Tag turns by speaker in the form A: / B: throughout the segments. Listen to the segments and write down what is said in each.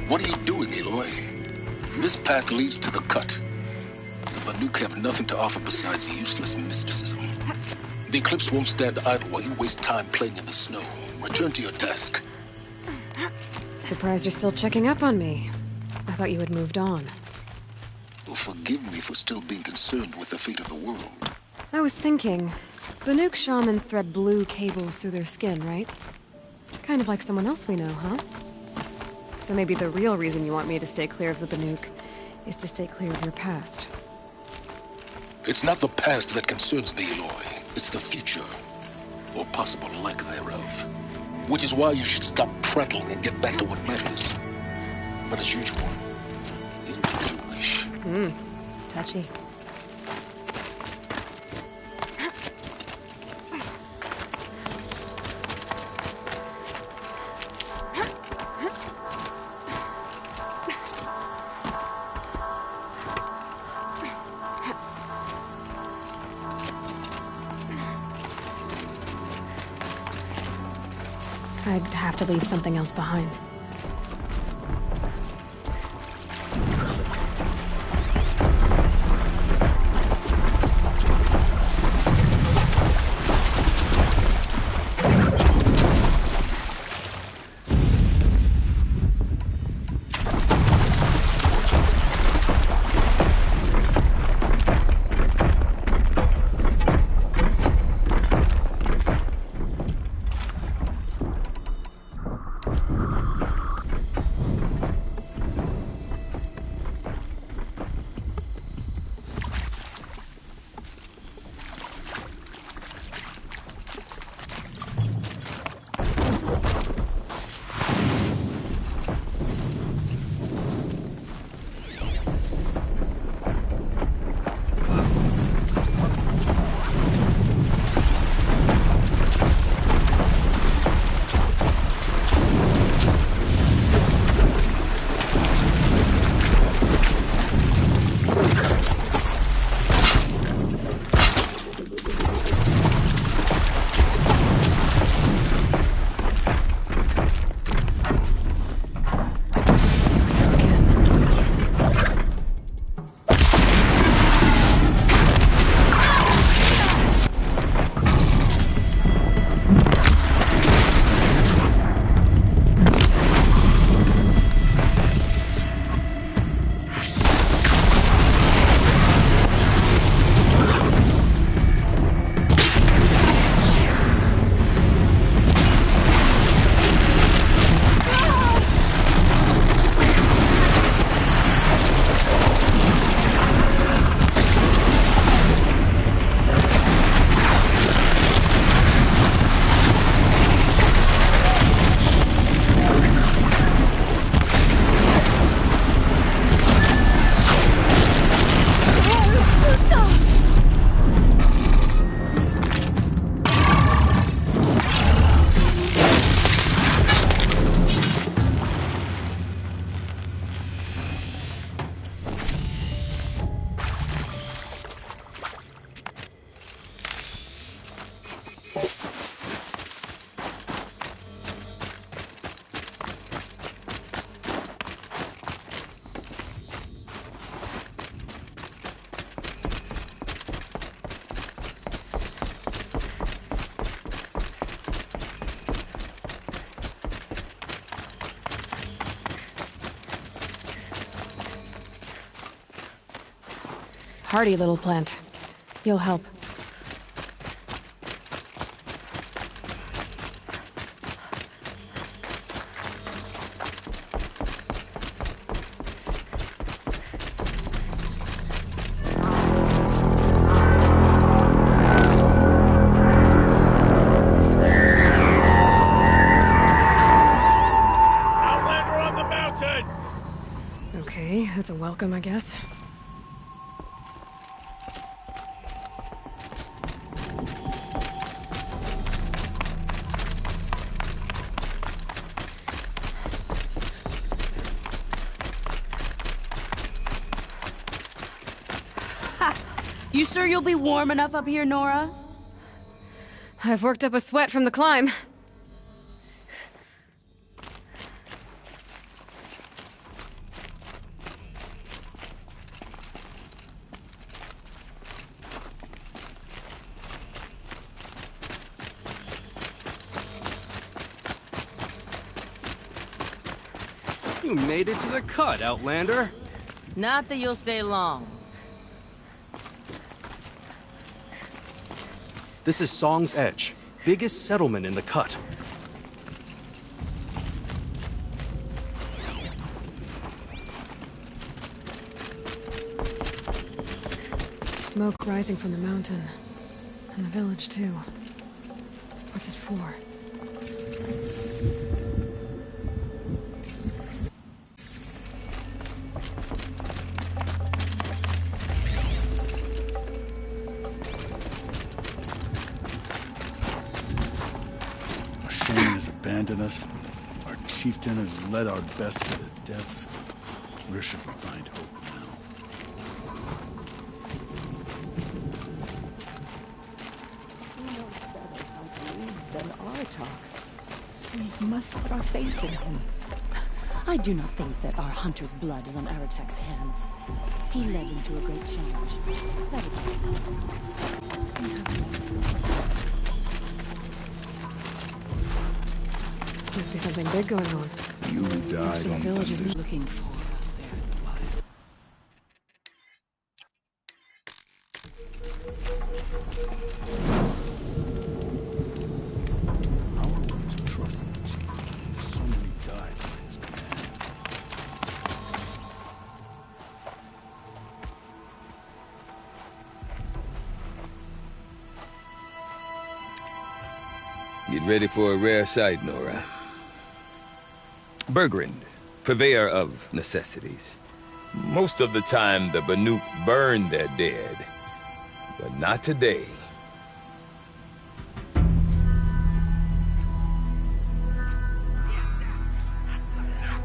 A: What are you doing, Aloy? This path leads to the cut. The Banuk have nothing to offer besides useless mysticism. The Eclipse won't stand idle while you waste time playing in the snow. Return to your task.
B: Surprised you're still checking up on me. I thought you had moved on.
A: Well, forgive me for still being concerned with the fate of the world.
B: I was thinking, Banuk shamans thread blue cables through their skin, right? Kind of like someone else we know, huh? So maybe the real reason you want me to stay clear of the Banuk is to stay clear of your past.
A: It's not the past that concerns me, Aloy. It's the future, or possible lack thereof. Which is why you should stop prattling and get back to what matters. But as usual, you'll do as you wish.
B: Touchy. I'd have to leave something else behind. Hardy little plant. You'll help. welcome, I guess.
C: You sure you'll be warm enough up here, Nora?
B: I've worked up a sweat from the climb.
D: You made it to the cut, Outlander.
C: Not that you'll stay long.
D: This is Song's Edge, biggest settlement in the cut.
B: Smoke rising from the mountain. And the village, too. What's it for?
E: Abandoned us. Our chieftain has led our best to their deaths. Where should we find hope now?
F: Than our talk. We must put our faith in him. I do not think that our hunter's blood is on Aratek's hands. He led them to a great challenge. That is
B: Must be something big going on.
E: You died
B: Most of the
E: on
B: village is
E: Thunder's.
F: looking for out there in the wild.
E: How are we to trust the chief? So many died by his command.
G: Get ready for a rare sight, Nora. Bergrand, purveyor of necessities. Most of the time, the Banuk burn their dead. But not today.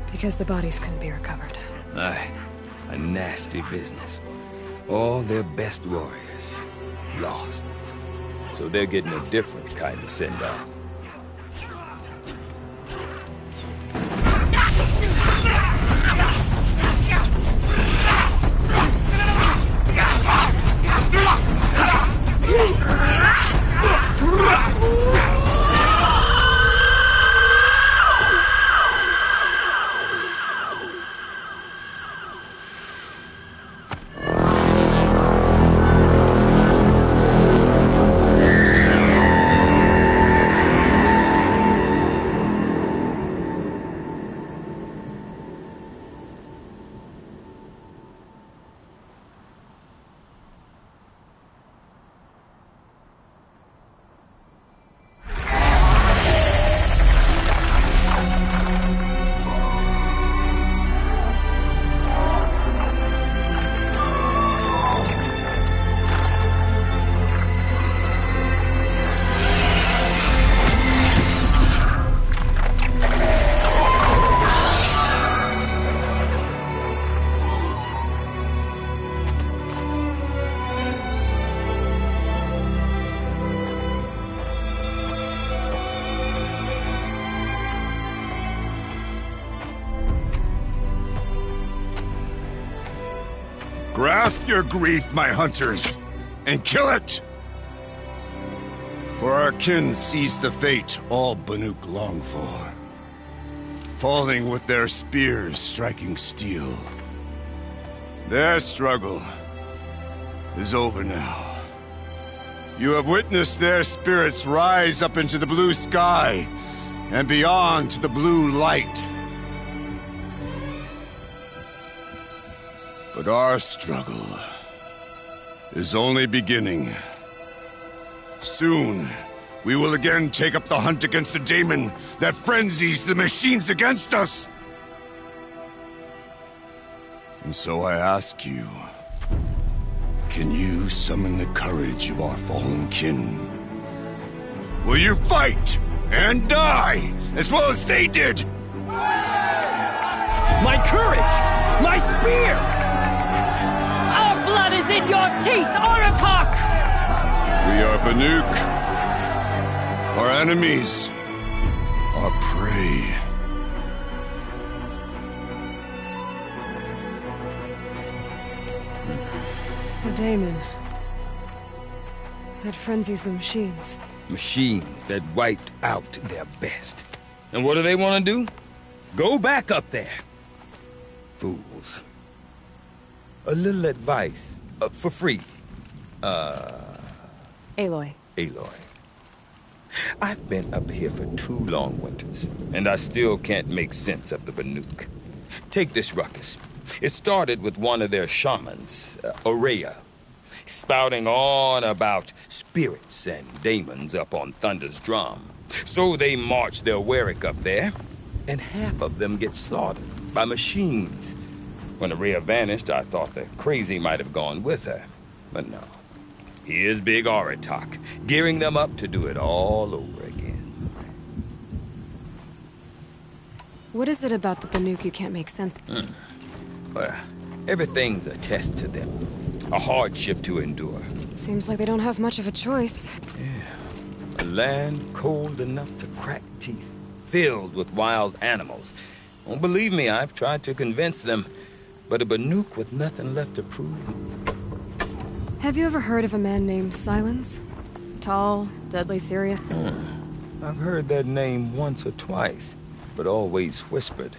B: Because the bodies couldn't be recovered.
G: Aye, a nasty business. All their best warriors lost. So they're getting a different kind of send-off.
H: Grasp your grief, my hunters, and kill it! For our kin sees the fate all Banuk long for. Falling with their spears striking steel. Their struggle is over now. You have witnessed their spirits rise up into the blue sky and beyond to the blue light. But our struggle is only beginning. Soon, we will again take up the hunt against the daemon that frenzies the machines against us. And so I ask you, can you summon the courage of our fallen kin? Will you fight and die as well as they did?
I: My courage! My spear!
C: Our blood is in your teeth, Aratak!
H: We are Banuk. Our enemies. Our prey.
B: The daemon. That frenzies the machines.
G: Machines that wiped out their best. And what do they want to do? Go back up there. Fools. A little advice. For free.
B: Aloy.
G: Aloy. I've been up here for 2 long winters, and I still can't make sense of the Banuk. Take this ruckus. It started with one of their shamans, Aurea, spouting on about spirits and daemons up on Thunder's drum. So they march their Warwick up there, and half of them get slaughtered by machines. When Aurea vanished, I thought the crazy might have gone with her, but no. Here's Big Aratak, gearing them up to do it all over again.
B: What is it about the Banuk you can't make sense of?
G: Well, everything's a test to them. A hardship to endure.
B: Seems like they don't have much of a choice.
G: A land cold enough to crack teeth, filled with wild animals. Don't believe me, I've tried to convince them, but a Banuk with nothing left to prove.
B: Have you ever heard of a man named Silence? Tall, deadly serious?
G: I've heard that name once or twice, but always whispered.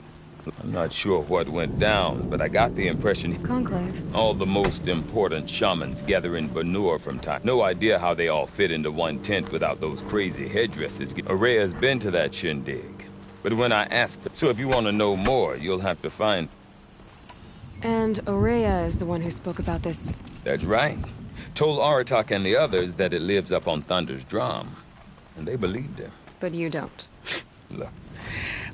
G: I'm not sure what went down, but I got the impression
B: Conclave.
G: all the most important shamans gather in Banur from time. No idea how they all fit into one tent without those crazy headdresses. Aurea's been to that shindig. But when I asked her, so if you want to know more, you'll have to find...
B: And Aurea is the one who spoke about this.
G: That's right. Told Aratak and the others that it lives up on Thunder's drum. And they believed her.
B: But you don't.
G: Look,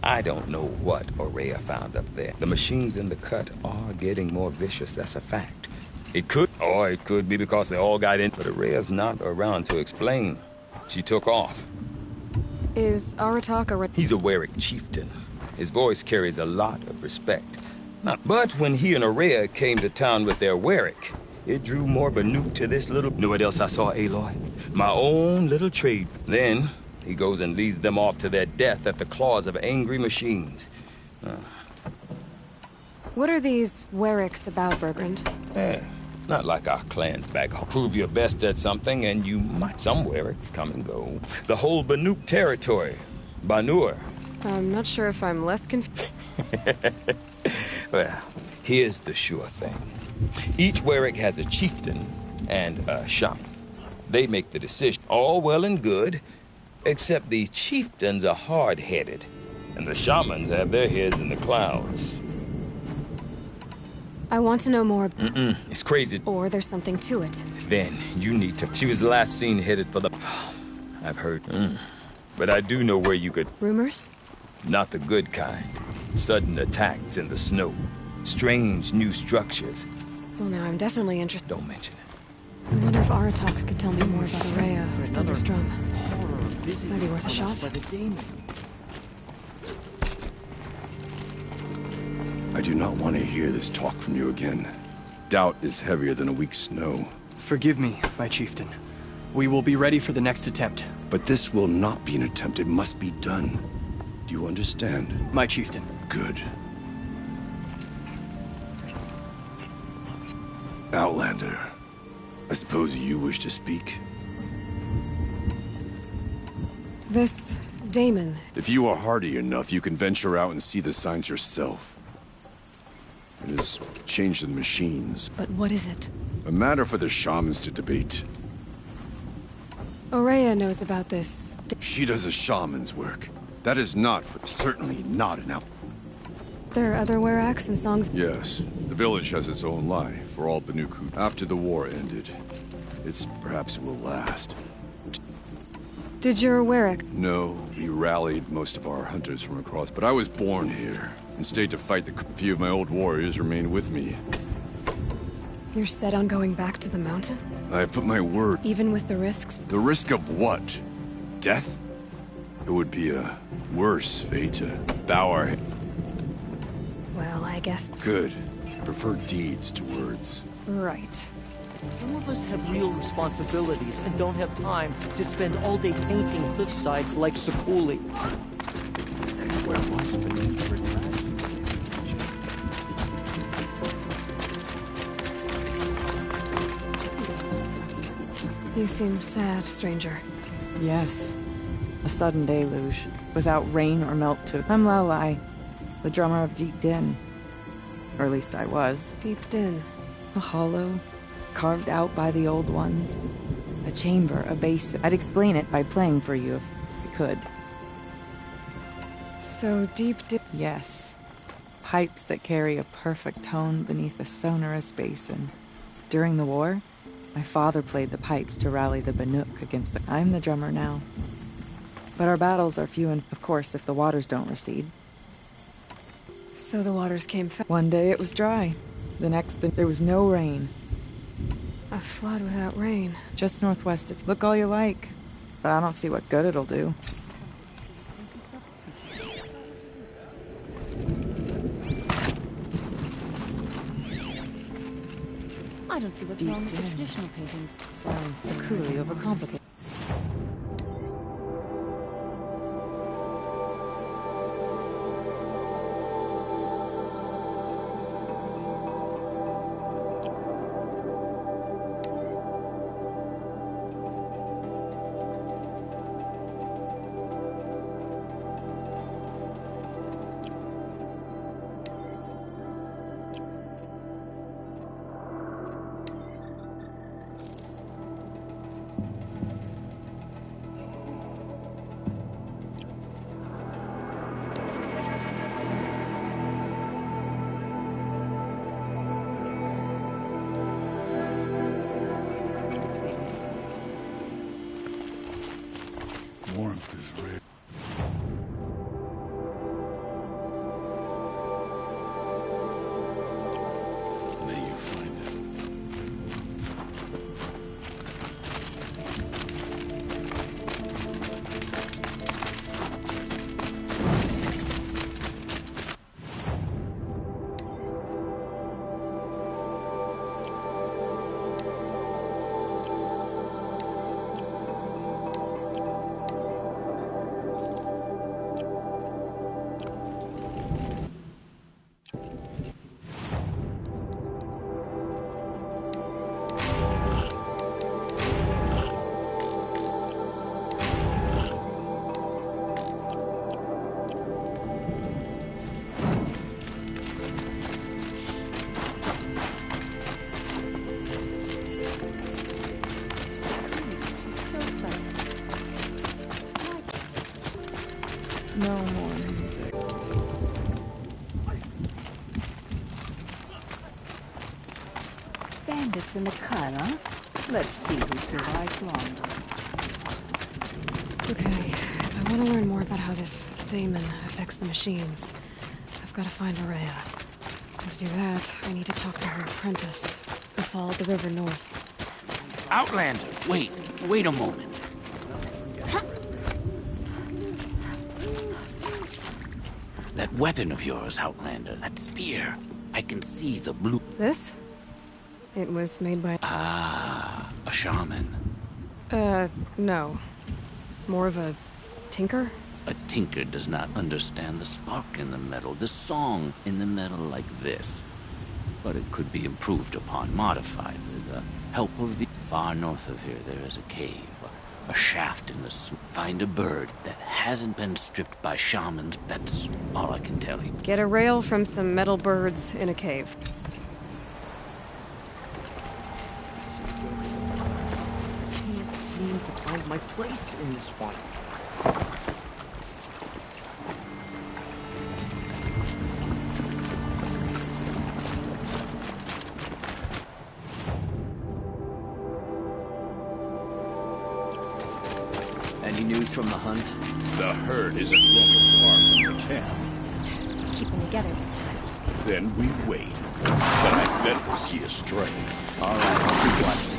G: I don't know what Aurea found up there. The machines in the cut are getting more vicious, that's a fact. It could, or it could be because they all got in. But Aurea's not around to explain. She took off.
B: Is Aratak a...
G: He's a Warwick chieftain. His voice carries a lot of respect. But when he and Aurea came to town with their Warwick, it drew more Banuk to this little... Know what else I saw, Aloy? My own little trade. Then, he goes and leads them off to their death at the claws of angry machines.
B: What are these Warwicks about, Bergrand?
G: Not like our clans back home. Prove your best at something, and you might... Some Warwicks come and go. The whole Banuk territory. Banur.
B: I'm not sure if I'm less confused.
G: Well, here's the sure thing. Each Warwick has a chieftain and a shaman. They make the decision. All well and good, except the chieftains are hard-headed, and the shamans have their heads in the clouds.
B: I want to know more.
G: It's crazy.
B: Or there's something to it.
G: Then you need to... She was last seen headed for the... I've heard. But I do know where you could...
B: Rumors?
G: Not the good kind. Sudden attacks in the snow. Strange new structures.
B: Well, now I'm definitely interested.
G: Don't mention it.
B: I wonder if Aratak could tell me more about Aurea or Thunder's drum. Might be worth a shot.
H: I do not want to hear this talk from you again. Doubt is heavier than a week's snow.
I: Forgive me, my chieftain. We will be ready for the next attempt.
H: But this will not be an attempt. It must be done. Do you understand?
I: My chieftain.
H: Good. Outlander, I suppose you wish to speak?
B: This daemon.
H: If you are hardy enough, you can venture out and see the signs yourself. It has changed the machines.
B: But what is it?
H: A matter for the shamans to debate.
B: Aurea knows about this.
H: She does a shaman's work. That is not, certainly not an out.
B: There are other Warwicks and songs?
H: Yes. The village has its own life for all Banuk who... After the war ended, perhaps it will last.
B: Did your Warwick?
H: No, we rallied most of our hunters from across, but I was born here. and stayed to fight the few of my old warriors remain with me.
B: You're set on going back to the mountain?
H: I put my word.
B: Even with the risks?
H: The risk of what? Death? It would be a worse fate to bow our head.
B: Well, I guess...
H: Good. I prefer deeds to words.
B: Right.
J: Some of us have real responsibilities and don't have time to spend all day painting cliffsides like Sakuli.
E: Where once beneath your
B: You seem sad, stranger.
F: Yes. A sudden deluge, without rain or melt to... I'm Lelai, the drummer of Deep Din. Or at least I was.
B: Deep Din.
F: A hollow, carved out by the old ones. A chamber, a basin. I'd explain it by playing for you if we could.
B: So Deep Din...
F: Yes. Pipes that carry a perfect tone beneath a sonorous basin. During the war, my father played the pipes to rally the Banuk against the... I'm the drummer now. But our battles are few and, of course, if the waters don't recede.
B: So the waters came
F: One day it was dry. The next there was no rain.
B: A flood without rain.
F: Just northwest of... Look all you like. But I don't see what good it'll do.
C: I don't see what's wrong with the traditional paintings.
F: Sounds cruelly overcomplicated.
E: Warmth is rare. May you find it. No more music.
F: Bandits in the cut, huh? Let's see who survives longer.
B: Okay, if I want to learn more about how this daemon affects the machines, I've got to find Araya. And to do that, I need to talk to her apprentice, who followed the river north.
K: Outlander, wait a moment. That weapon of yours, Outlander, that spear. I can see the blue...
B: This? It was made by...
K: Ah, a shaman.
B: No. More of a tinker?
K: A tinker does not understand the spark in the metal, the song in the metal like this. But it could be improved upon, modified with the help of the... Far north of here, there is a cave. A shaft in the soup. Find a bird that hasn't been stripped by shamans. That's all I can tell you.
B: Get a rail from some metal birds in a cave.
J: Can't seem to find my place in this one.
D: Any news from the hunt?
E: The herd isn't roaming far from the camp.
B: keep them together this time.
E: Then we wait. But I bet we'll see a stray.
I: All right, I'll keep watching.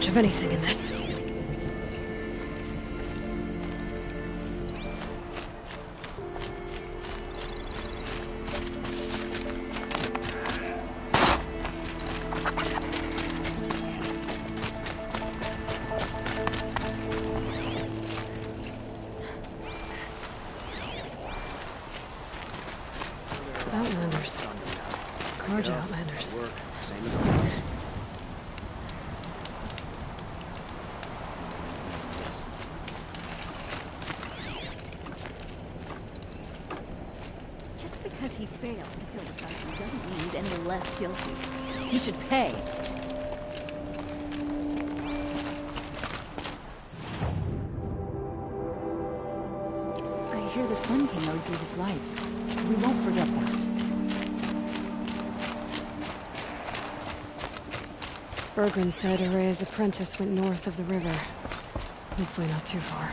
B: Of anything in this. Outlanders. Gorge Outlanders.
I: Same as always.
L: Because he failed to kill the person doesn't mean he's any less guilty. He should pay.
F: I hear the Sun King owes you his life. We won't forget that.
B: Bergren said Araya's apprentice went north of the river. Hopefully not too far.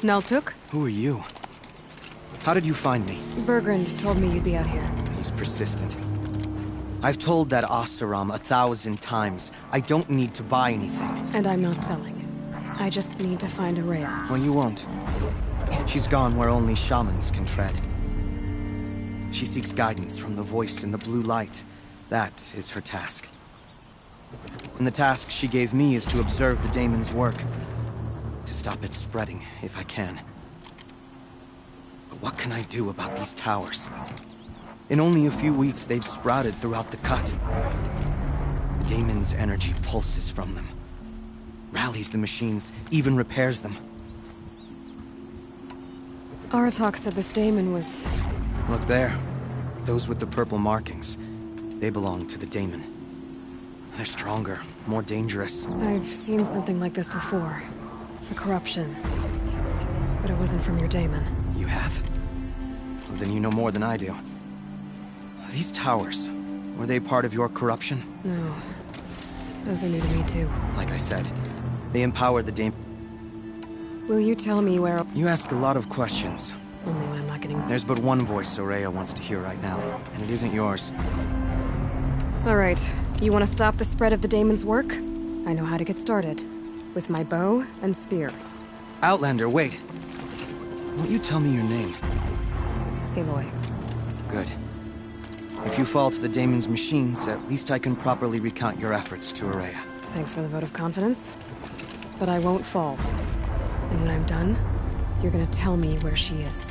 B: Naltuk?
I: Who are you? How did you find me?
B: Bergrand told me you'd be out here.
I: He's persistent. I've told that Oseram 1,000 times. I don't need to buy anything.
B: And I'm not selling. I just need to find Araya.
I: Well, you won't. She's gone where only shamans can tread. She seeks guidance from the voice in the blue light. That is her task. And the task she gave me is to observe the daemon's work. To stop it spreading, if I can. But what can I do about these towers? In only a few weeks, they've sprouted throughout the cut. The daemon's energy pulses from them. Rallies the machines, even repairs them.
B: Aratak said this daemon was...
I: Look there. Those with the purple markings. They belong to the daemon. They're stronger, more dangerous.
B: I've seen something like this before. The corruption. But it wasn't from your daemon.
I: You have? Well, then you know more than I do. These towers, were they part of your corruption?
B: No. Those are new to me, too.
I: Like I said, they empower the daemon.
B: Will you tell me where...
I: You ask a lot of questions.
B: Only when I'm not getting...
I: There's but one voice Araya wants to hear right now, and it isn't yours.
B: All right. You want to stop the spread of the daemon's work? I know how to get started. With my bow and spear.
I: Outlander, wait. Won't you tell me your name?
B: Aloy.
I: Good. If you fall to the daemon's machines, at least I can properly recount your efforts to Araya.
B: Thanks for the vote of confidence. But I won't fall. And when I'm done, you're gonna tell me where she is.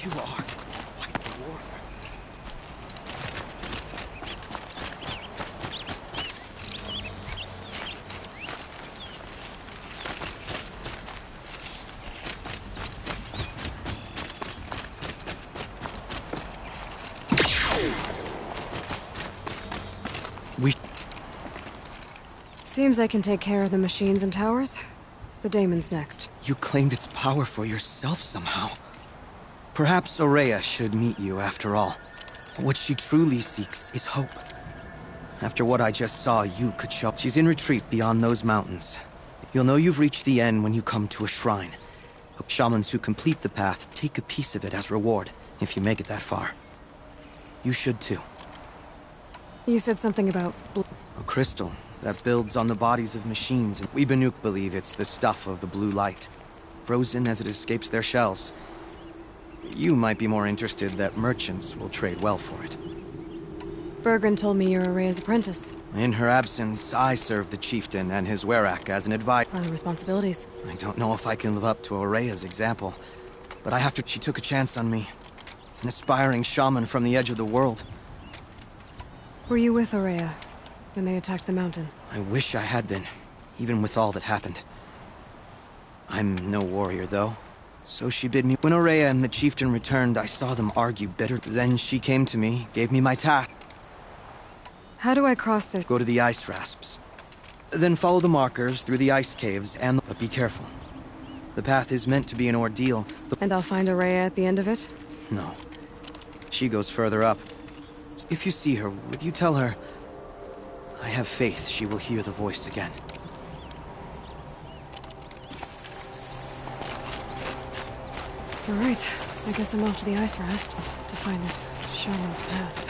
I: You are quite the warrior.
B: Seems I can take care of the machines and towers. The daemon's next.
I: You claimed its power for yourself somehow. Perhaps Aurea should meet you after all. What she truly seeks is hope. After what I just saw, you could show. She's in retreat beyond those mountains. You'll know you've reached the end when you come to a shrine. Shamans who complete the path take a piece of it as reward, if you make it that far. You should too.
B: You said something about...
I: A crystal that builds on the bodies of machines, and we Banuk believe it's the stuff of the blue light, frozen as it escapes their shells. You might be more interested that merchants will trade well for it.
B: Bergren told me you're Aurea's apprentice.
I: In her absence, I serve the chieftain and his werak as an advisor.
B: A lot of responsibilities.
I: I don't know if I can live up to Aurea's example, but I have to. She took a chance on me. An aspiring shaman from the edge of the world.
B: Were you with Aurea when they attacked the mountain?
I: I wish I had been, even with all that happened. I'm no warrior, though. So she bid me. When Aurea and the chieftain returned, I saw them argue bitter. Then she came to me, gave me my task.
B: How do I cross this?
I: Go to the ice rasps. Then follow the markers through the ice caves and... But be careful. The path is meant to be an ordeal.
B: And I'll find Aurea at the end of it?
I: No. She goes further up. If you see her, would you tell her... I have faith she will hear the voice again.
B: All right. I guess I'm off to the ice rasps to find this shaman's path.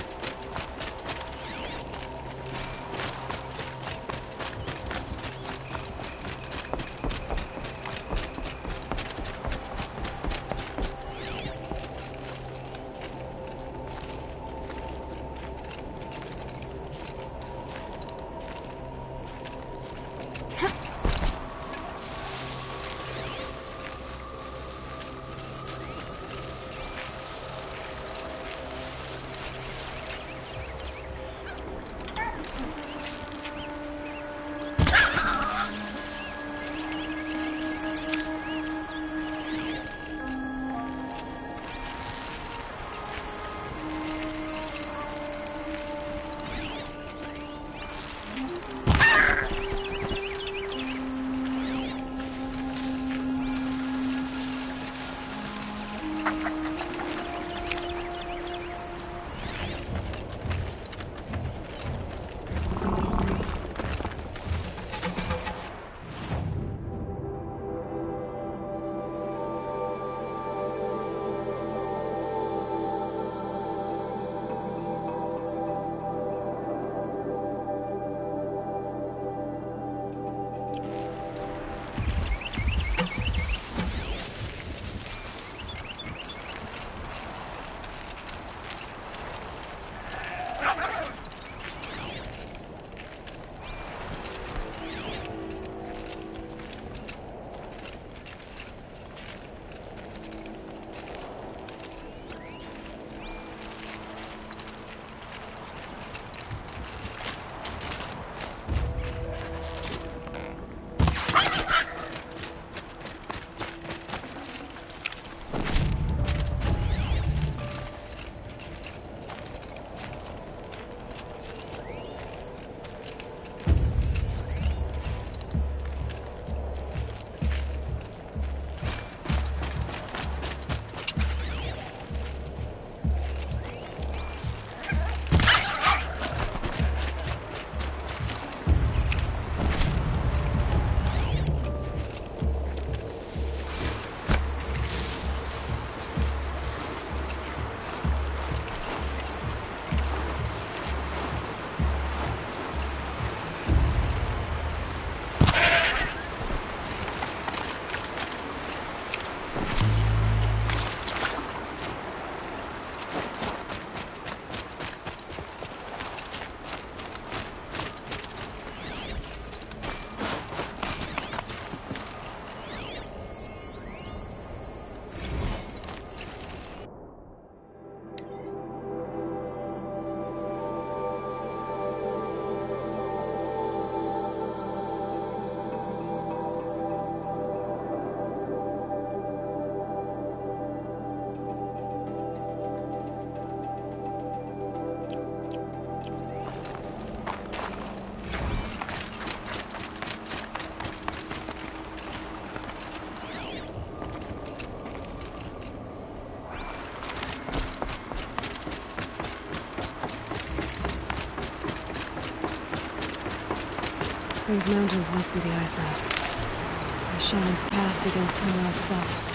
B: Those mountains must be the ice rest. The shaman's path begins somewhere up above.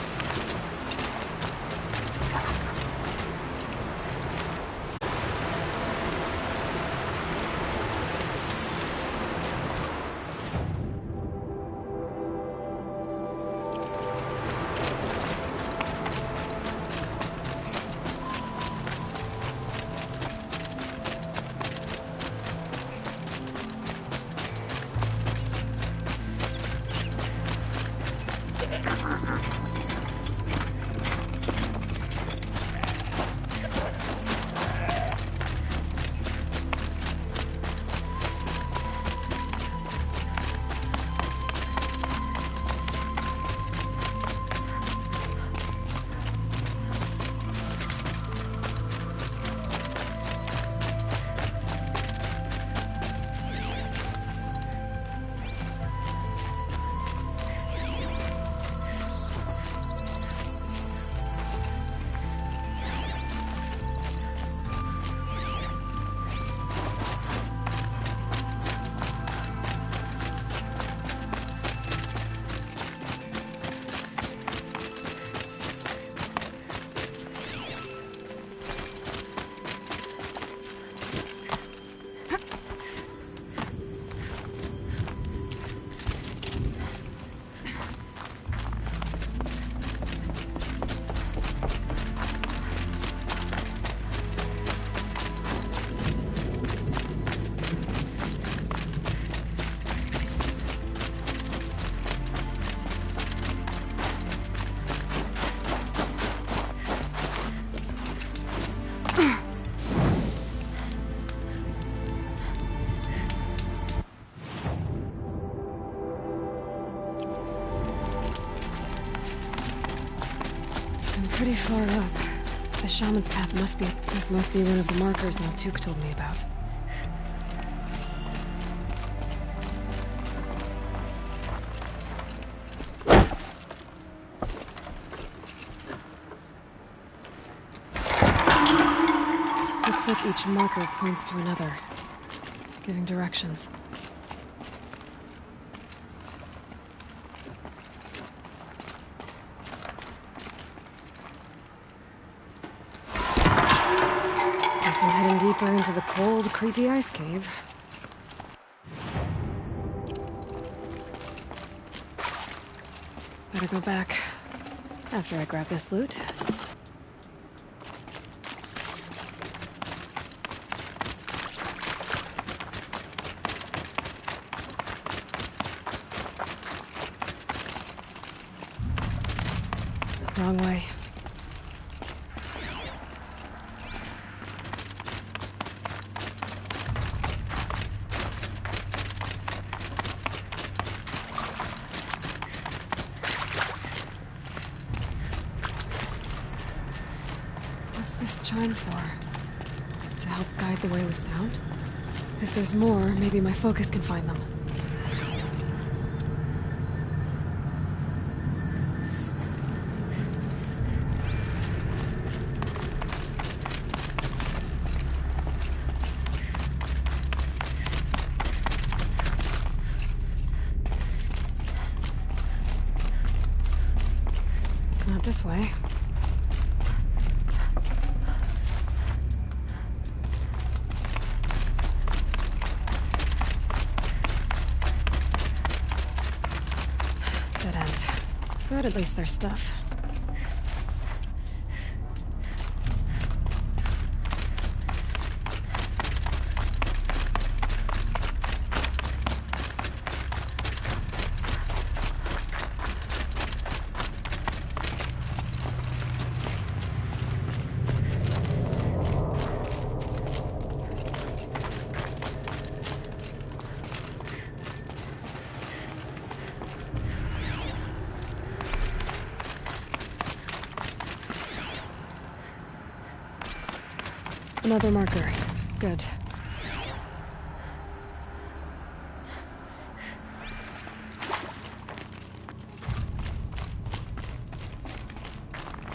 B: Pretty far up. The shaman's path must be... This must be one of the markers Naltuk told me about. Looks like each marker points to another, giving directions. Deeper into the cold, creepy ice cave. Better go back after I grab this loot. Wrong way. Chime for? To help guide the way with sound? If there's more, maybe my focus can find them. Not this way. But at least there's stuff. Another marker. Good.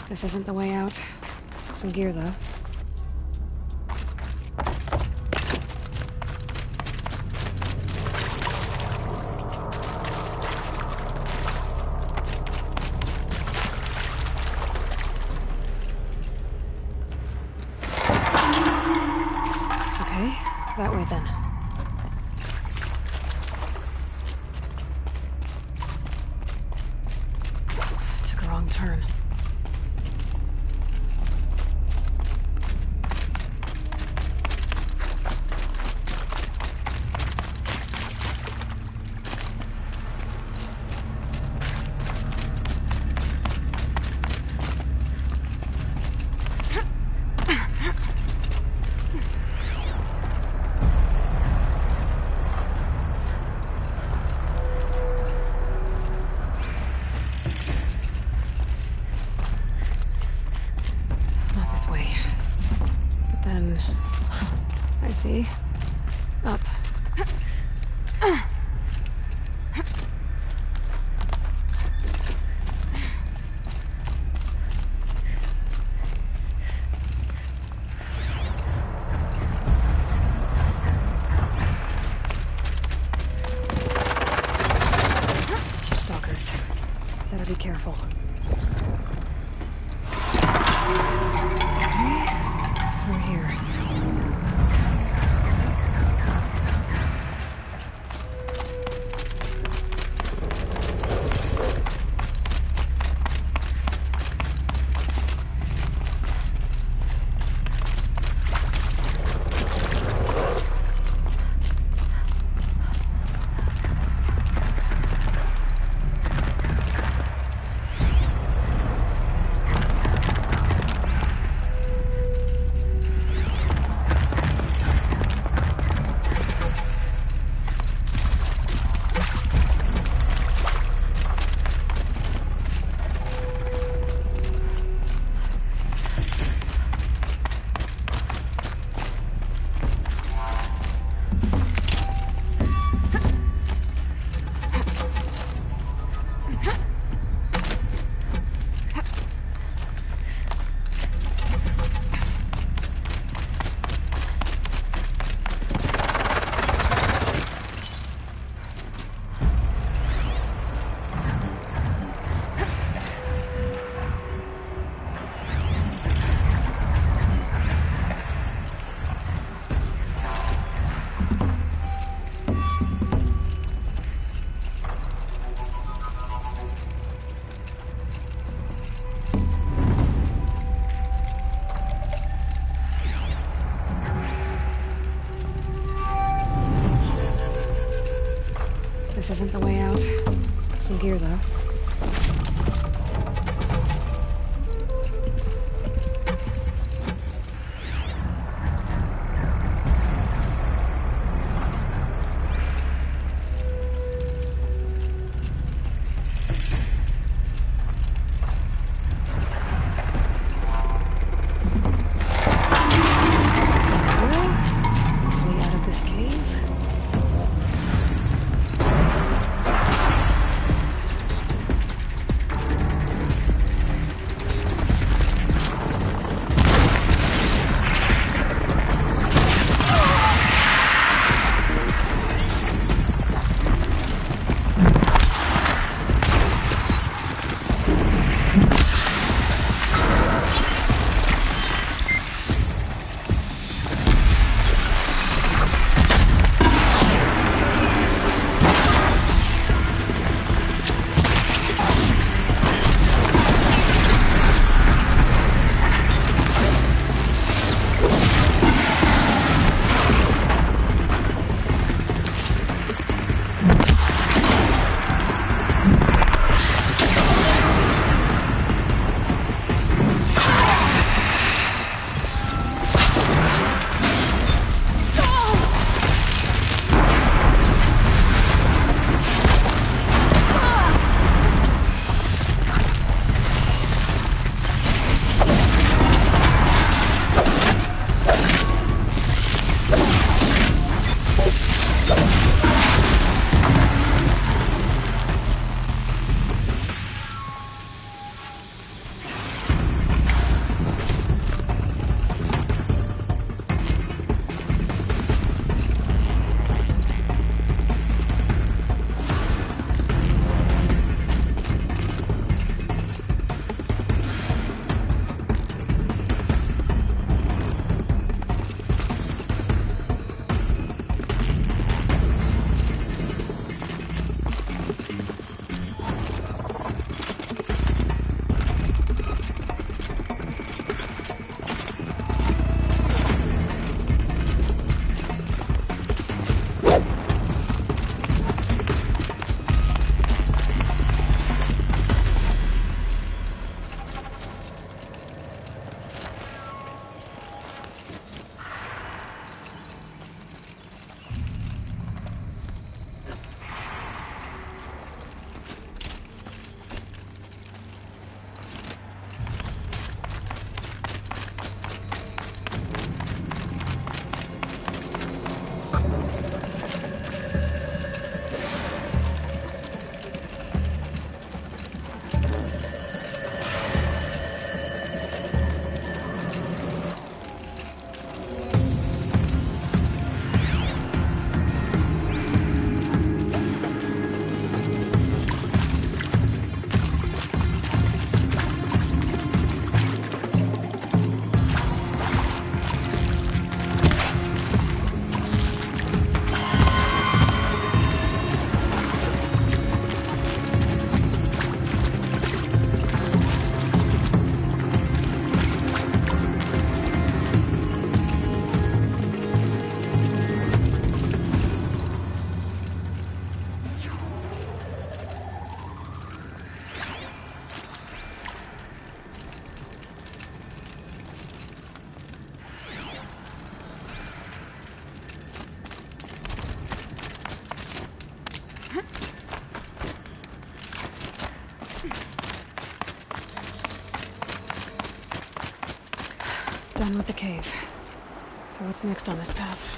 B: This isn't the way out. Some gear, though. that way then. Took a wrong turn. Up. Stalkers. Better be careful. Okay. Through here. This isn't the way out. Some gear, though. Done with the cave. So what's next on this path?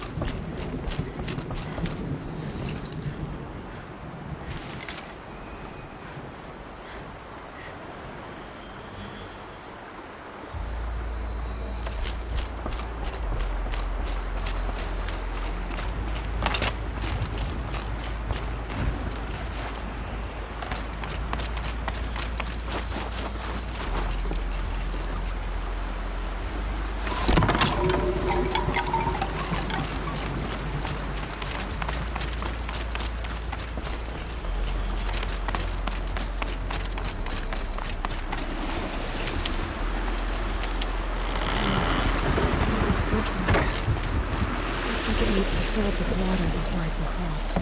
B: Fill up with water before I can cross.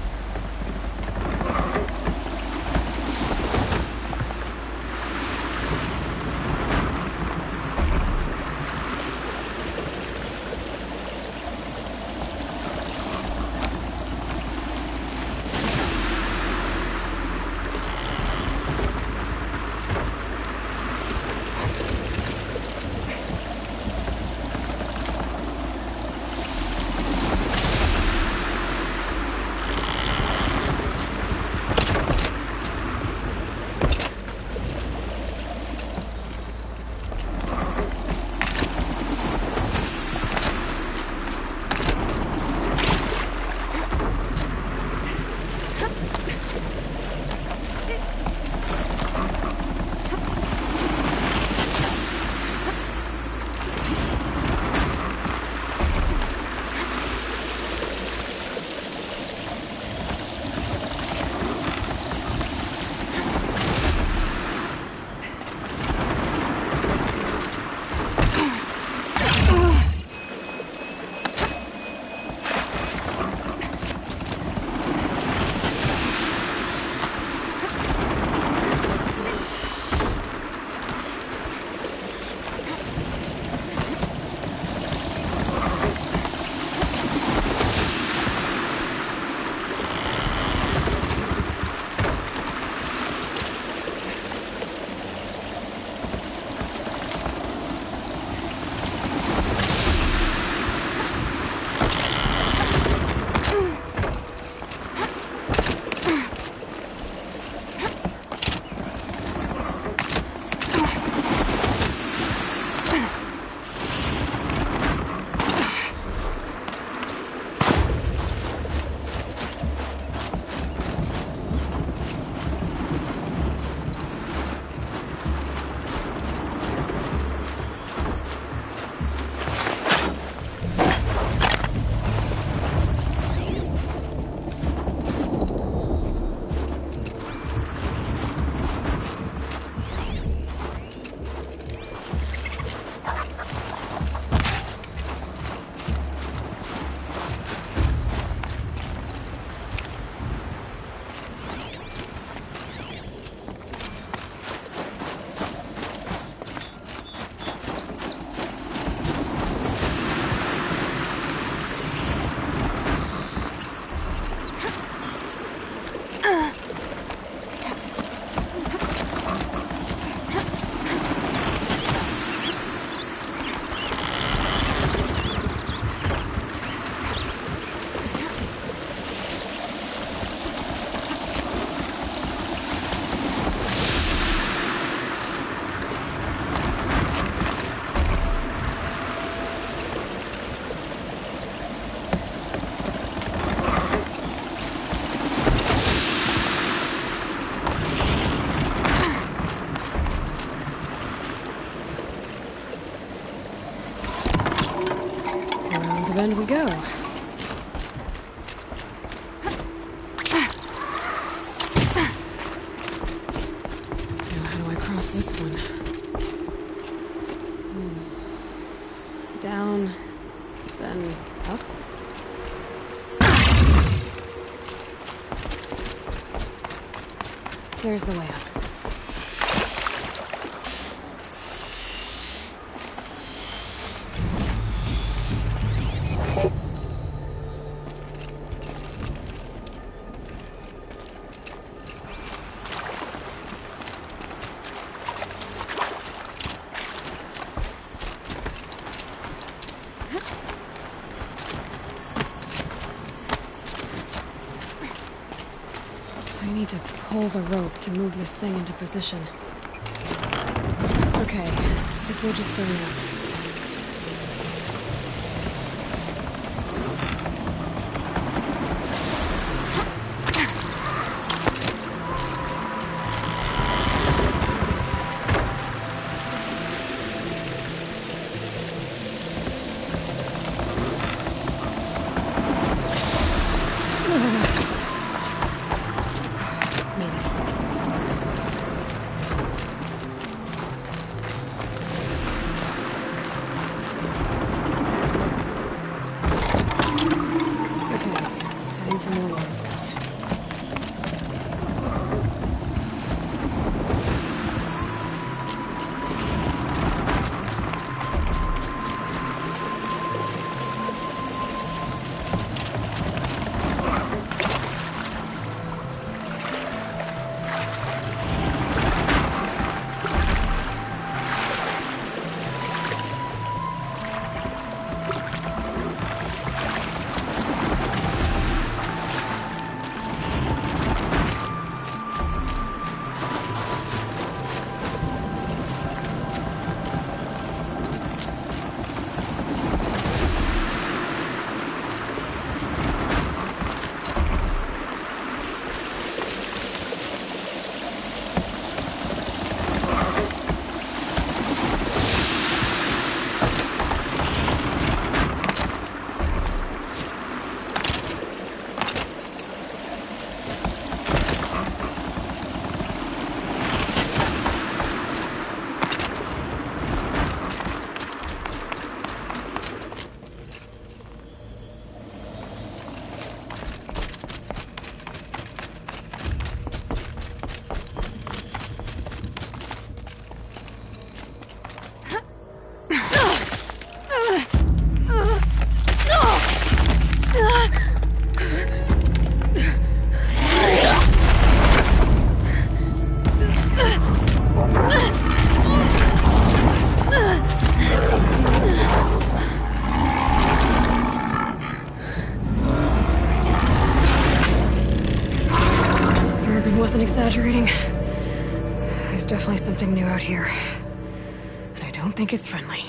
B: Around we go. Now, how do I cross this one? Down, then up. There's the way up. I need to pull the rope to move this thing into position. Okay, the bridge is filling up. Wasn't exaggerating. There's definitely something new out here. And I don't think it's friendly.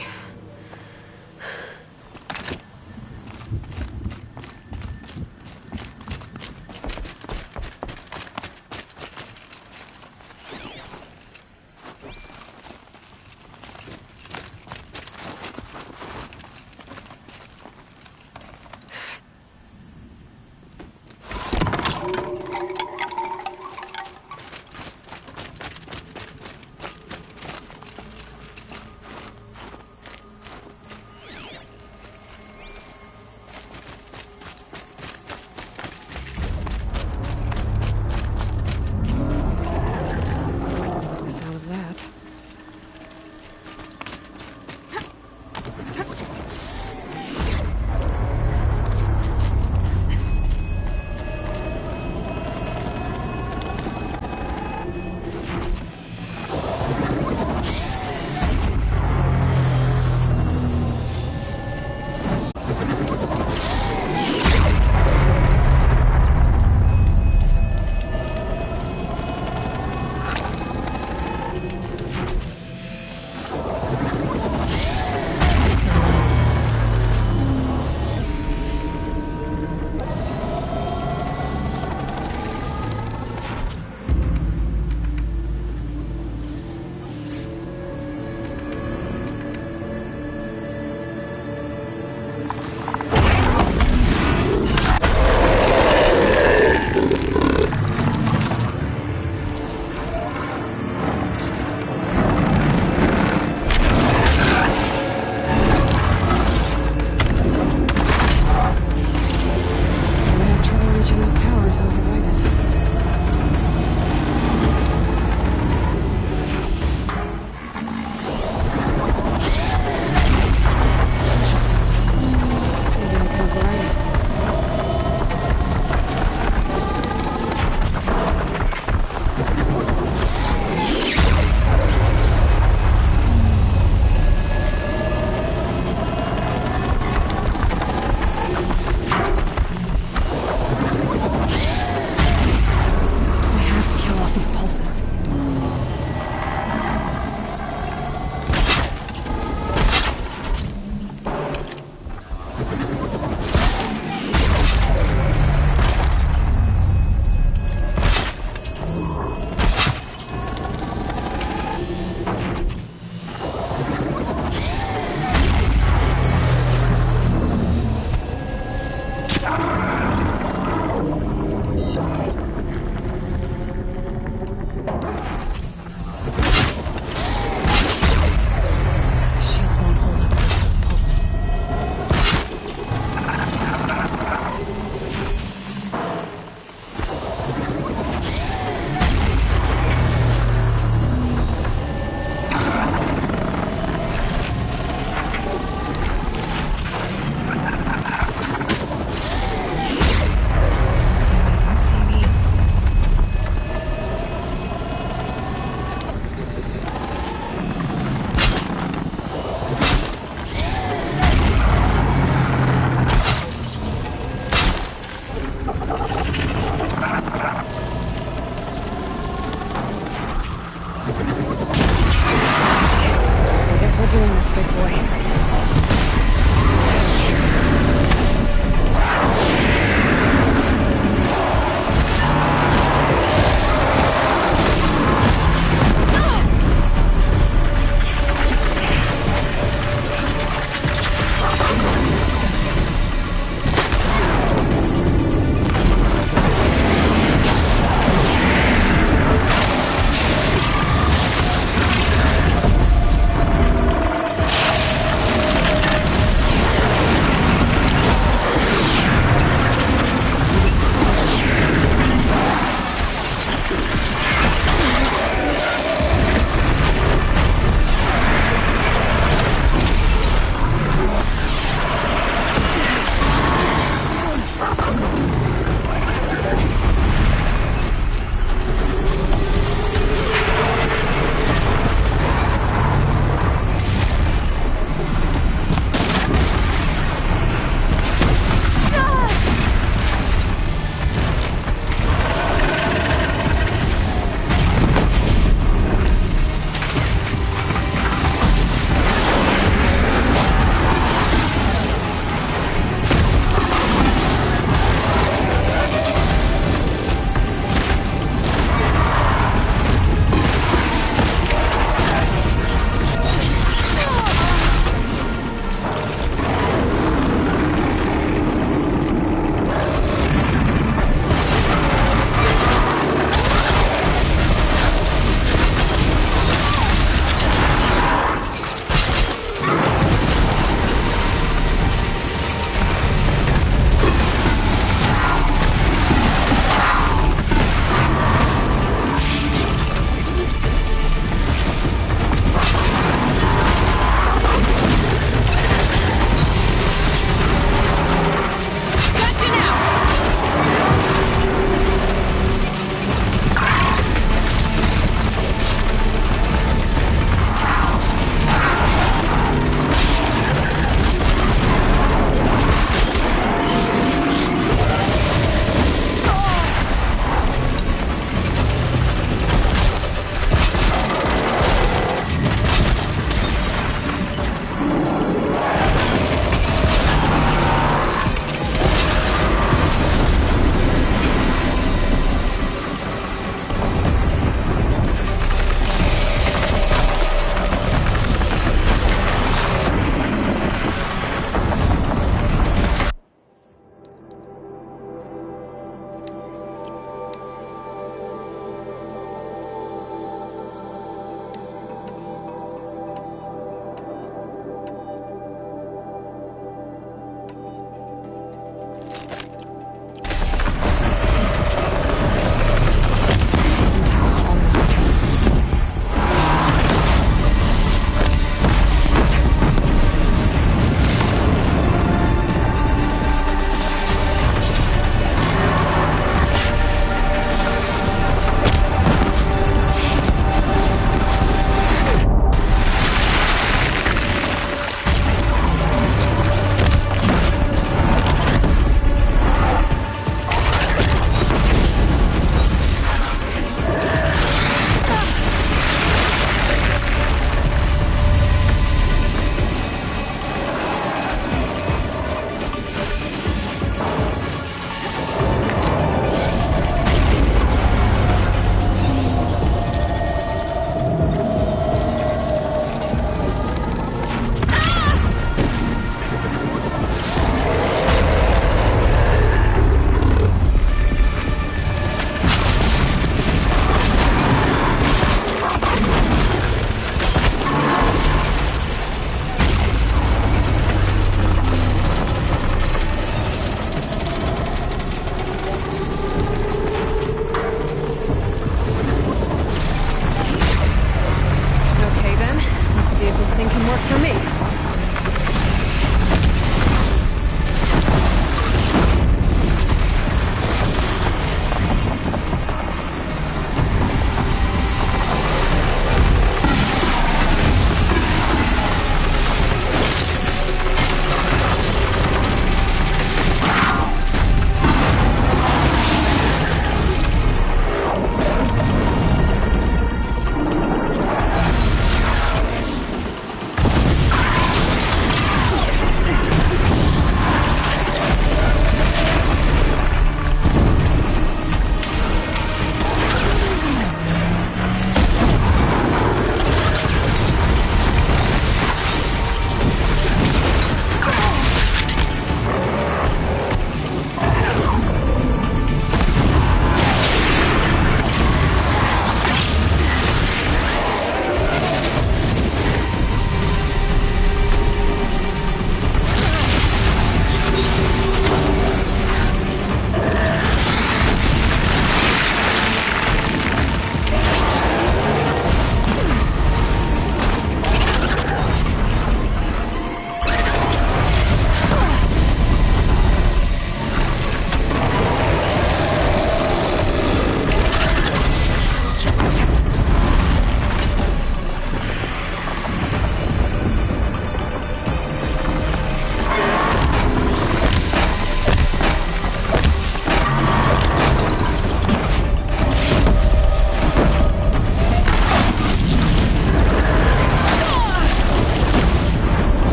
B: this thing can work for me.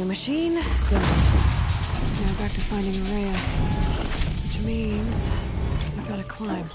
B: Machine, done. Now back to finding Rhea. Which means I've got to climb.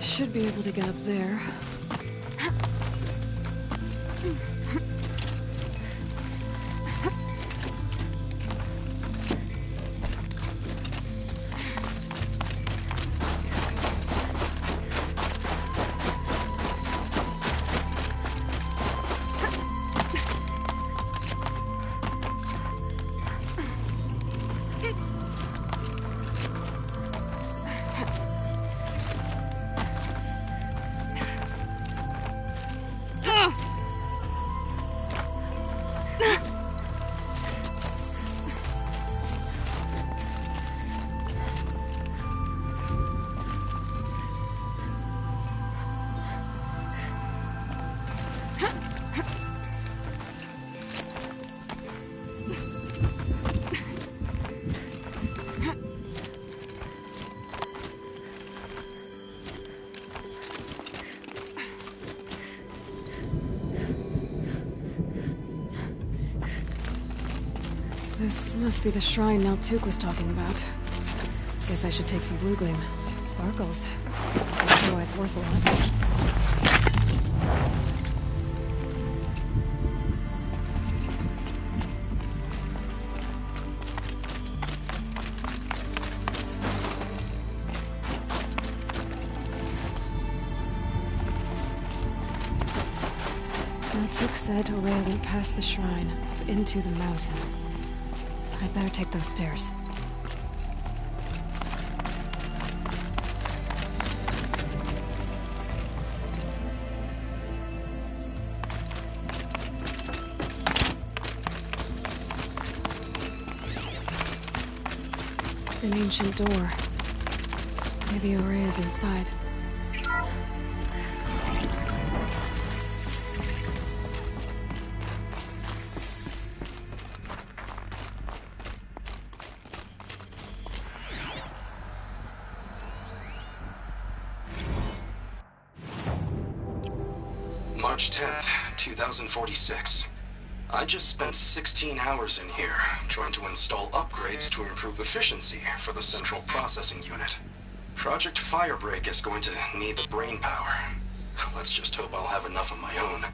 B: Should be able to get up there. This must be the shrine Naltuk was talking about. Guess I should take some blue gleam. Sparkles. That's why it's worth a lot. Naltuk said Ourea went past the shrine, into the mountain. I'd better take those stairs. An ancient door. Maybe Ourea's inside.
M: March 10th, 2046. I just spent 16 hours in here, trying to install upgrades to improve efficiency for the central processing unit. Project Firebreak is going to need the brain power. Let's just hope I'll have enough of my own.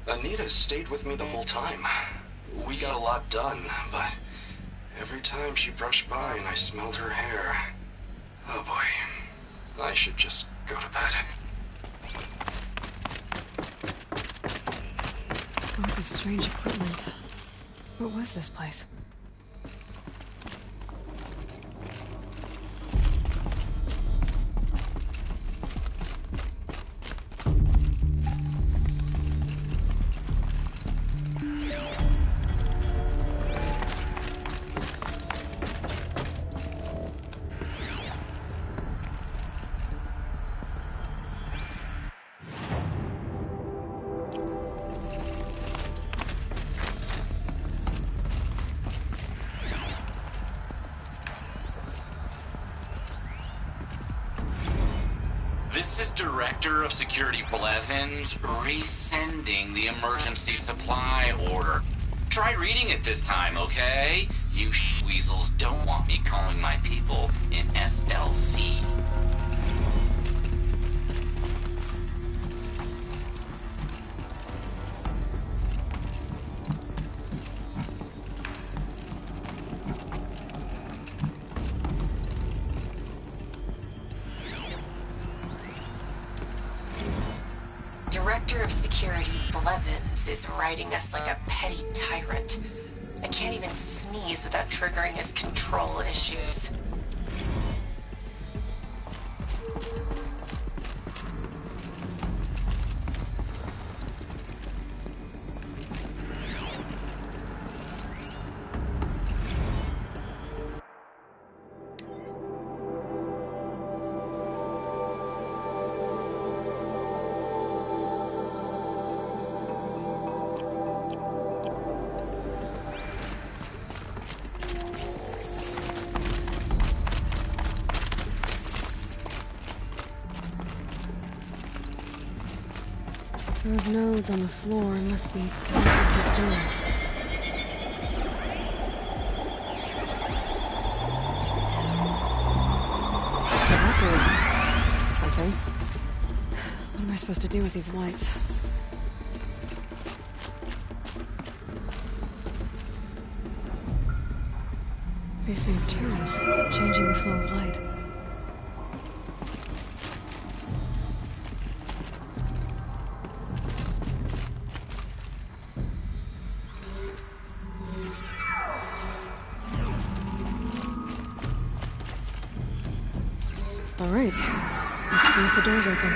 M: Anita stayed with me the whole time. We got a lot done, but every time she brushed by and I smelled her hair... Oh boy. I should just go to bed.
B: Lots of strange equipment. What was this place?
N: This is Director of Security Blevins resending the emergency supply order. Try reading it this time, okay? You weasels don't want me calling my people in SLC.
O: Director of Security Blevins is riding us like a petty tyrant. I can't even sneeze without triggering his control issues.
B: Those nodes on the floor must be connected to the door. Something. What am I supposed to do with these lights? These things turn, changing the flow of light. All right, let's see if the door's open.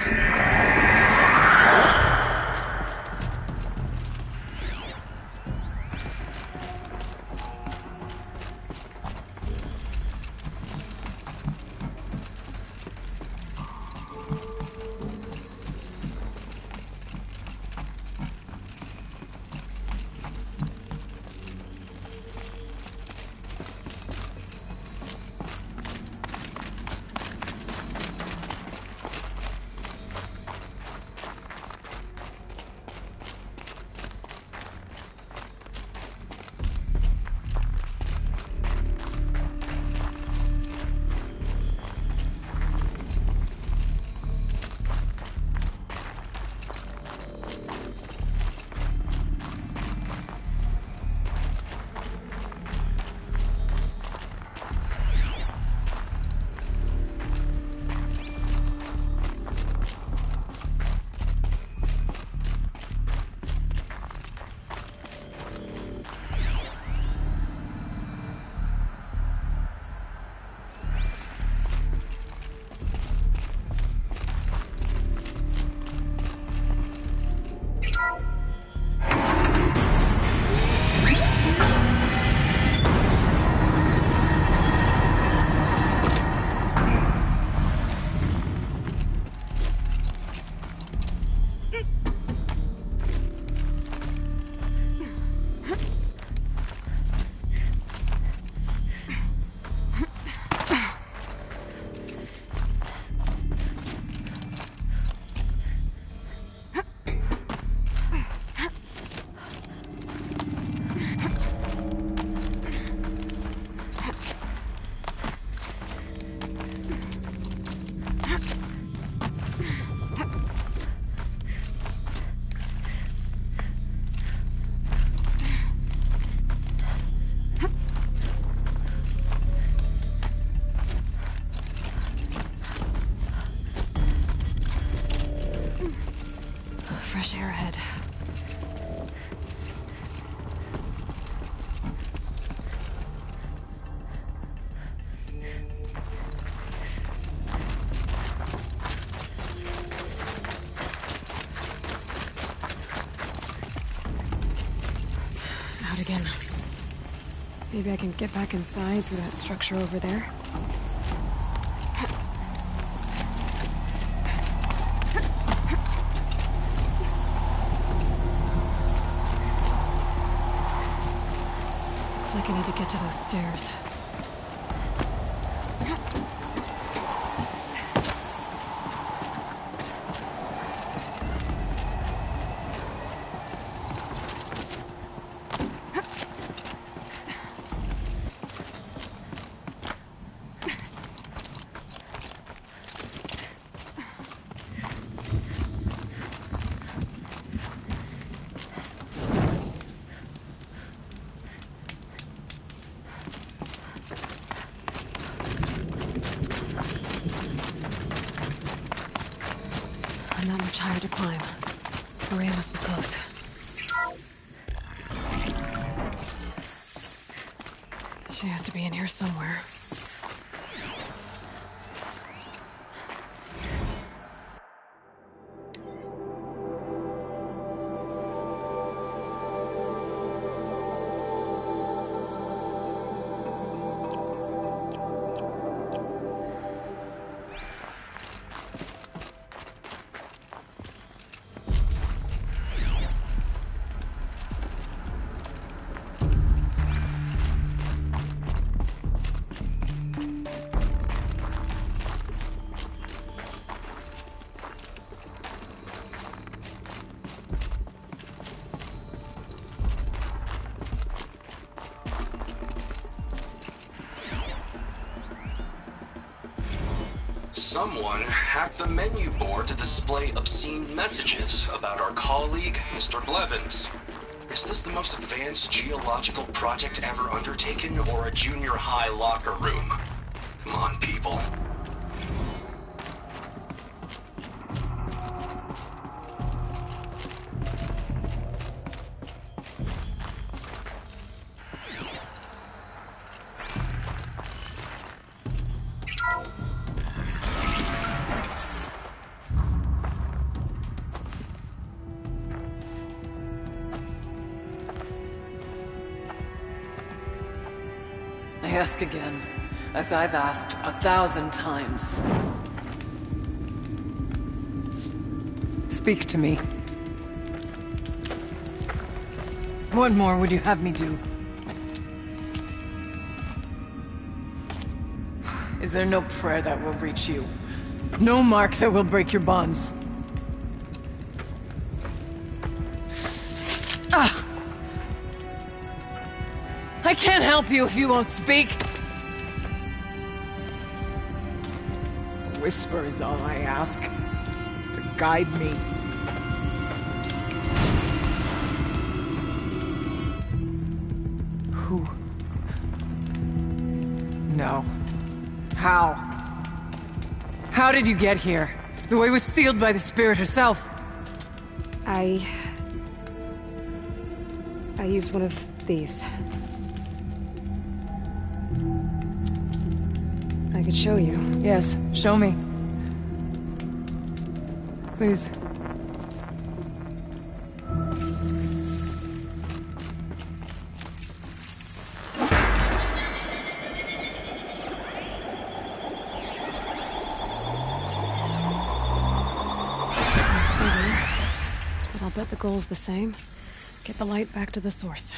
B: fresh air ahead. Out again. Maybe I can get back inside through that structure over there. Looks like I need to get to those stairs. Not much higher to climb. Maria must be close. She has to be in here somewhere.
M: Someone hacked the menu board to display obscene messages about our colleague, Mr. Blevins. Is this the most advanced geological project ever undertaken, or a junior high locker room? Come on, people.
P: I ask again, as I've asked 1,000 times. Speak to me. What more would you have me do? Is there no prayer that will reach you? No mark that will break your bonds? Ah! I can't help you if you won't speak. A whisper is all I ask. To guide me. Who? No. How? How did you get here? The way was sealed by the spirit herself.
B: I used one of these. I could show you.
P: Yes, show me. Please.
B: But I'll bet the goal's the same. Get the light back to the source.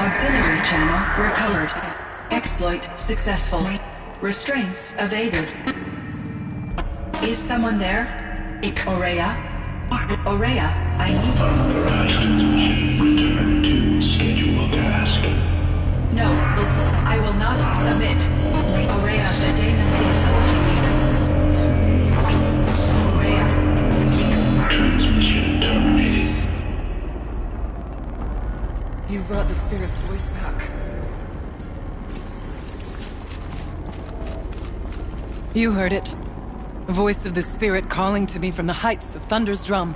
Q: Auxiliary channel recovered. Exploit successful. Restraints evaded. Is someone there? Aurea? Aurea, I need you.
R: Unauthorized transmission. Return to scheduled task.
Q: No, I will not submit. Aurea, the daemon is holding me. Aurea, please.
R: Transmission terminated.
P: You brought the spirit's voice back. You heard it. The voice of the spirit calling to me from the heights of Thunder's Drum.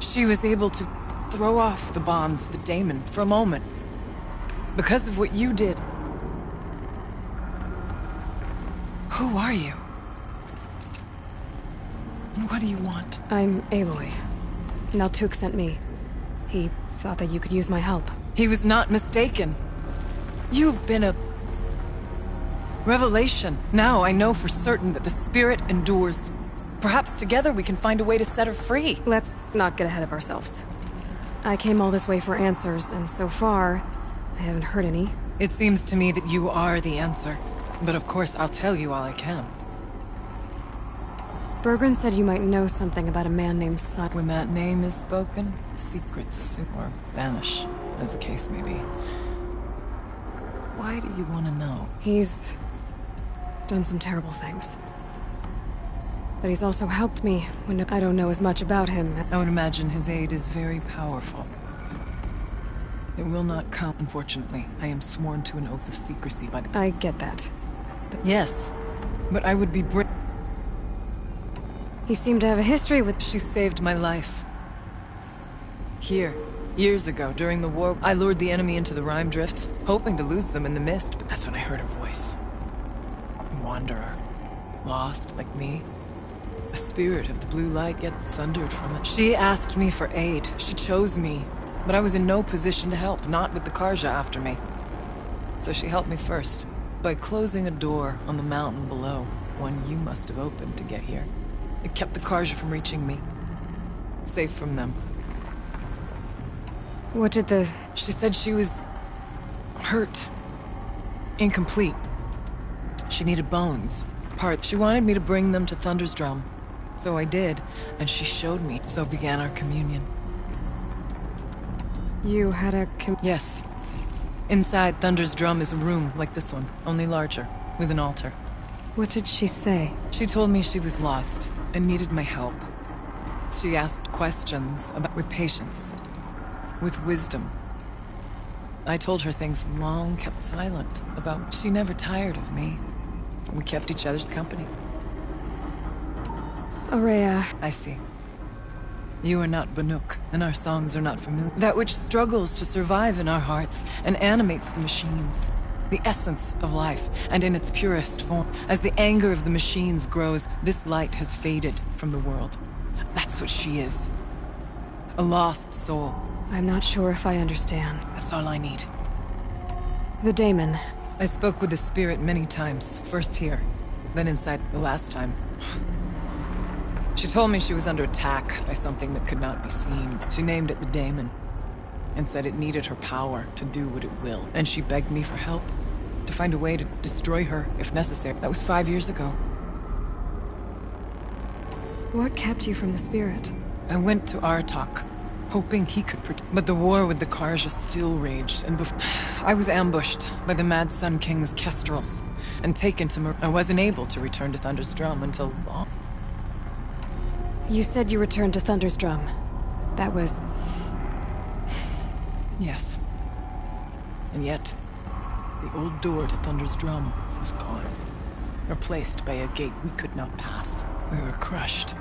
P: She was able to throw off the bonds of the daemon for a moment. Because of what you did. Who are you? And what do you want?
B: I'm Aloy. Naltuk sent me. He thought that you could use my help.
P: He was not mistaken. You've been a revelation. Now I know for certain that the spirit endures. Perhaps together we can find a way to set her free.
B: Let's not get ahead of ourselves. I came all this way for answers, and so far, I haven't heard any.
P: It seems to me that you are the answer. But of course, I'll tell you all I can.
B: Bergren said you might know something about a man named Sun.
P: When that name is spoken, secrets soon or vanish, as the case may be. Why do you want to know?
B: He's done some terrible things. But he's also helped me when I don't know as much about him.
P: I would imagine his aid is very powerful. It will not come, unfortunately. I am sworn to an oath of secrecy by the...
B: I get that. But...
P: Yes, but I would be brave.
B: You seem to have a history with...
P: She saved my life. Here, years ago, during the war, I lured the enemy into the Rime Drift, hoping to lose them in the mist, but that's when I heard her voice. A wanderer. Lost, like me. A spirit of the blue light, yet sundered from it. She asked me for aid. She chose me. But I was in no position to help, not with the Karja after me. So she helped me first, by closing a door on the mountain below, one you must have opened to get here. It kept the Karja from reaching me. Safe from them.
B: What did the...
P: She said she was... hurt. Incomplete. She needed bones. Parts. She wanted me to bring them to Thunder's Drum. So I did, and she showed me. So began our communion.
B: You had a
P: Yes. Inside Thunder's Drum is a room like this one, only larger, with an altar.
B: What did she say?
P: She told me she was lost, and needed my help. She asked questions with patience, with wisdom. I told her things long kept silent about. She never tired of me. We kept each other's company.
B: Aurea.
P: I see. You are not Banuk, and our songs are not familiar. That which struggles to survive in our hearts and animates the machines. The essence of life, and in its purest form. As the anger of the machines grows, this light has faded from the world. That's what she is. A lost soul.
B: I'm not sure if I understand.
P: That's all I need.
B: The daemon.
P: I spoke with the spirit many times. First here, then inside the last time. She told me she was under attack by something that could not be seen. She named it the daemon, and said it needed her power to do what it will. And she begged me for help, to find a way to destroy her, if necessary. That was 5 years ago.
B: What kept you from the spirit?
P: I went to Artok, hoping he could protect. But the war with the Karja still raged, and I was ambushed by the Mad Sun King's kestrels, and taken to I wasn't able to return to Thunder's Drum until long.
B: You said you returned to Thunder's Drum. That was...
P: Yes. And yet, the old door to Thunder's Drum was gone. Replaced by a gate we could not pass. We were crushed.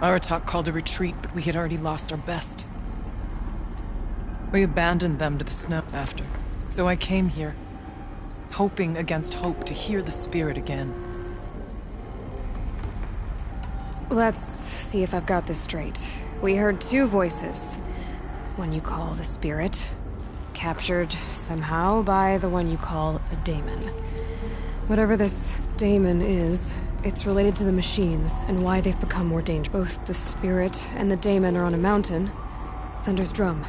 P: Aratak called a retreat, but we had already lost our best. We abandoned them to the snow after. So I came here, hoping against hope to hear the spirit again.
B: Let's see if I've got this straight. We heard two voices. One you call the spirit, captured somehow by the one you call a daemon. Whatever this daemon is, it's related to the machines and why they've become more dangerous. Both the spirit and the daemon are on a mountain, Thunder's Drum.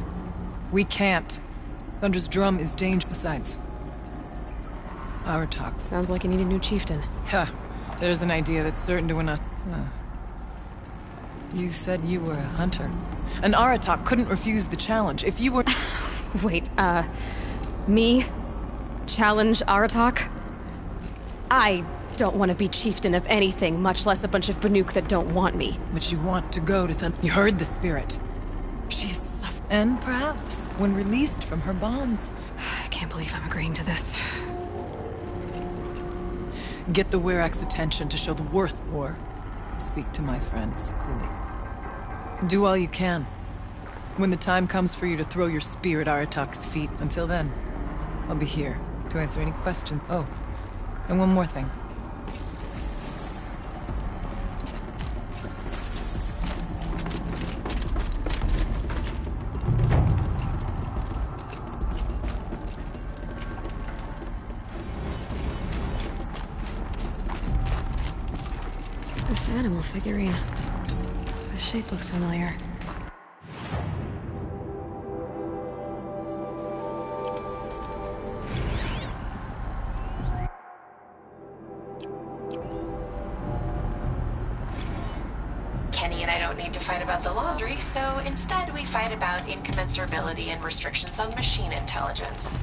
P: We can't. Thunder's drum is dangerous. Besides, our talk.
B: Sounds like you need a new chieftain.
P: Ha! There's an idea that's certain to win a... You said you were a hunter. An Aratak couldn't refuse the challenge. If you were...
B: Wait, me? Challenge Aratak? I don't want to be chieftain of anything, much less a bunch of Banuk that don't want me.
P: But you want to go to Thunder. You heard the spirit. She's suffering. And perhaps, when released from her bonds...
B: I can't believe I'm agreeing to this.
P: Get the Werak's attention to show the worth, or speak to my friend Sakuli. Do all you can. When the time comes for you to throw your spear at Aratak's feet, until then, I'll be here to answer any questions. Oh, and one more thing.
B: This animal figurine. The shape looks familiar.
O: Kenny and I don't need to fight about the laundry, so instead we fight about incommensurability and restrictions on machine intelligence.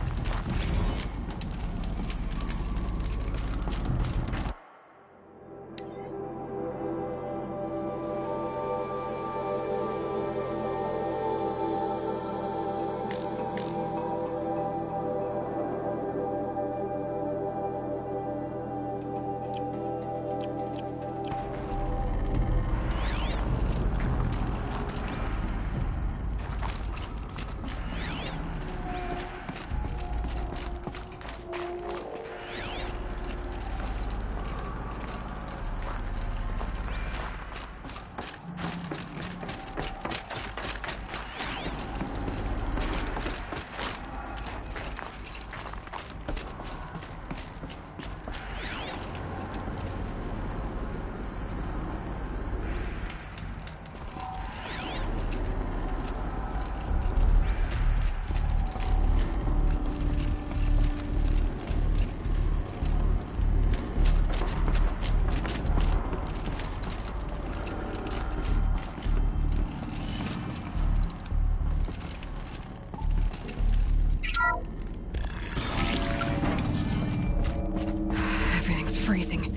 B: Freezing.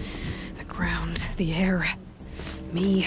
B: The ground, the air, me.